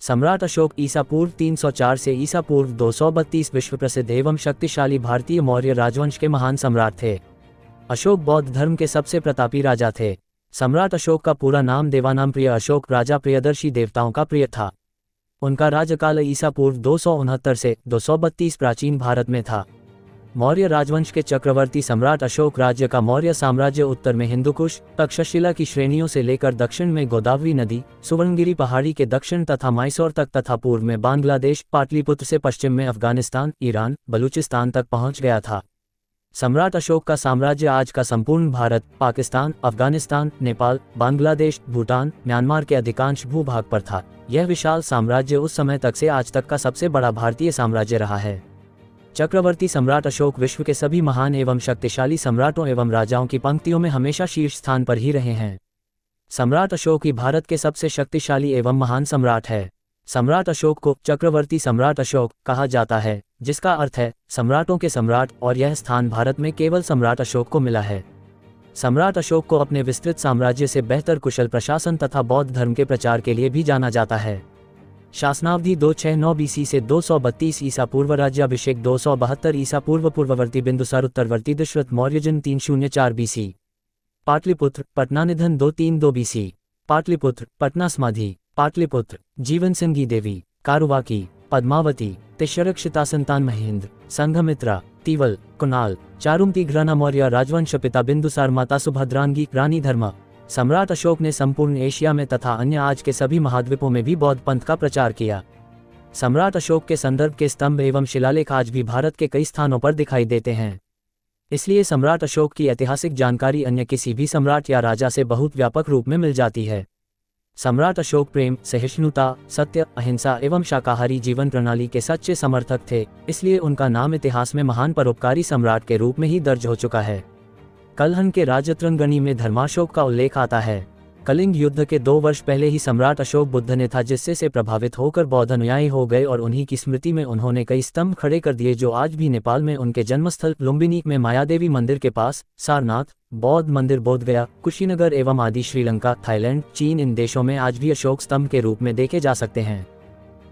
सम्राट अशोक ईसा पूर्व 304 से ईसा पूर्व 232 विश्व प्रसिद्ध एवं शक्तिशाली भारतीय मौर्य राजवंश के महान सम्राट थे। अशोक बौद्ध धर्म के सबसे प्रतापी राजा थे। सम्राट अशोक का पूरा नाम देवानाम प्रिय अशोक राजा प्रियदर्शी देवताओं का प्रिय था। उनका राज्यकाल ईसा पूर्व 269 से 232 प्राचीन भारत में था। मौर्य राजवंश के चक्रवर्ती सम्राट अशोक राज्य का मौर्य साम्राज्य उत्तर में हिंदुकुश, तक्षशिला की श्रेणियों से लेकर दक्षिण में गोदावरी नदी, सुवर्णगिरी पहाड़ी के दक्षिण तथा मैसूर तक तथा पूर्व में बांग्लादेश, पाटलिपुत्र से पश्चिम में अफगानिस्तान, ईरान, बलूचिस्तान तक पहुंच गया था। सम्राट अशोक का साम्राज्य आज का संपूर्ण भारत, पाकिस्तान, अफगानिस्तान, नेपाल, बांग्लादेश, भूटान, म्यांमार के अधिकांश भूभाग पर था। यह विशाल साम्राज्य उस समय तक से आज तक का सबसे बड़ा भारतीय साम्राज्य रहा है। चक्रवर्ती सम्राट अशोक विश्व के सभी महान एवं शक्तिशाली सम्राटों एवं राजाओं की पंक्तियों में हमेशा शीर्ष स्थान पर ही रहे हैं। सम्राट अशोक ही भारत के सबसे शक्तिशाली एवं महान सम्राट है। सम्राट अशोक को चक्रवर्ती सम्राट अशोक कहा जाता है, जिसका अर्थ है सम्राटों के सम्राट, और यह स्थान भारत में केवल सम्राट अशोक को मिला है। सम्राट अशोक को अपने विस्तृत साम्राज्य से बेहतर कुशल प्रशासन तथा बौद्ध धर्म के प्रचार के लिए भी जाना जाता है। शासनावधि 269 BC से 232 ईसा पूर्व, राज्याभिषेक 272 ईसा पूर्व, पूर्ववर्ती बिंदुसार, उत्तरवर्ती दशरथ मौर्य, जन्म 304 BC। पाटलिपुत्र, पटना, निधन 232 BC। पाटलिपुत्र, पटना, समाधि, पाटलिपुत्र, जीवन सिंह देवी, कारुवाकी, पद्मावती, तिशरक्षिता, संतान महेंद्र, संघमित्रा, तिवल, कुणाल, चारुमती, घृणा, मौर्य राजवंश, पिता बिंदुसार, माता सुभद्रांगी, रानी धर्मा। सम्राट अशोक ने संपूर्ण एशिया में तथा अन्य आज के सभी महाद्वीपों में भी बौद्ध पंथ का प्रचार किया। सम्राट अशोक के संदर्भ के स्तंभ एवं शिलालेख आज भी भारत के कई स्थानों पर दिखाई देते हैं। इसलिए सम्राट अशोक की ऐतिहासिक जानकारी अन्य किसी भी सम्राट या राजा से बहुत व्यापक रूप में मिल जाती है। सम्राट अशोक प्रेम, सहिष्णुता, सत्य, अहिंसा एवं शाकाहारी जीवन प्रणाली के सच्चे समर्थक थे, इसलिए उनका नाम इतिहास में महान परोपकारी सम्राट के रूप में ही दर्ज हो चुका है। कलहन के राजतरंगणी में धर्माशोक का उल्लेख आता है। कलिंग युद्ध के 2 वर्ष पहले ही सम्राट अशोक बुद्ध ने था, जिससे से प्रभावित होकर बौद्ध अनुयायी हो गए और उन्हीं की स्मृति में उन्होंने कई स्तंभ खड़े कर दिए, जो आज भी नेपाल में उनके जन्मस्थल लुम्बिनी में मायादेवी मंदिर के पास, सारनाथ बौद्ध मंदिर बोधगया, कुशीनगर एवं आदि श्रीलंका, थाईलैंड, चीन, इन देशों में आज भी अशोक स्तंभ के रूप में देखे जा सकते हैं।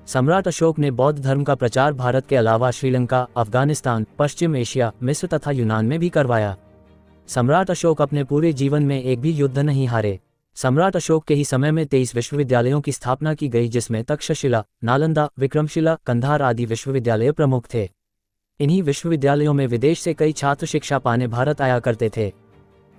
सम्राट अशोक ने बौद्ध धर्म का प्रचार भारत के अलावा श्रीलंका, अफगानिस्तान, पश्चिम एशिया, मिस्र तथा यूनान में भी करवाया। सम्राट अशोक अपने पूरे जीवन में एक भी युद्ध नहीं हारे। सम्राट अशोक के ही समय में 23 विश्वविद्यालयों की स्थापना की गई, जिसमें तक्षशिला, नालंदा, विक्रमशिला, कंधार आदि विश्वविद्यालय प्रमुख थे। इन्हीं विश्वविद्यालयों में विदेश से कई छात्र शिक्षा पाने भारत आया करते थे।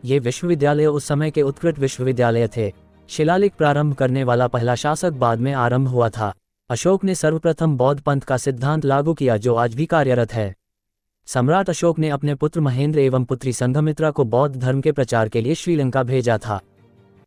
ये विश्वविद्यालय उस समय के उत्कृष्ट विश्वविद्यालय थे। शिलालेख प्रारंभ करने वाला पहला शासक बाद में आरंभ हुआ था। अशोक ने सर्वप्रथम बौद्ध पंथ का सिद्धांत लागू किया, जो आज भी कार्यरत है। सम्राट अशोक ने अपने पुत्र महेंद्र एवं पुत्री संघमित्रा को बौद्ध धर्म के प्रचार के लिए श्रीलंका भेजा था।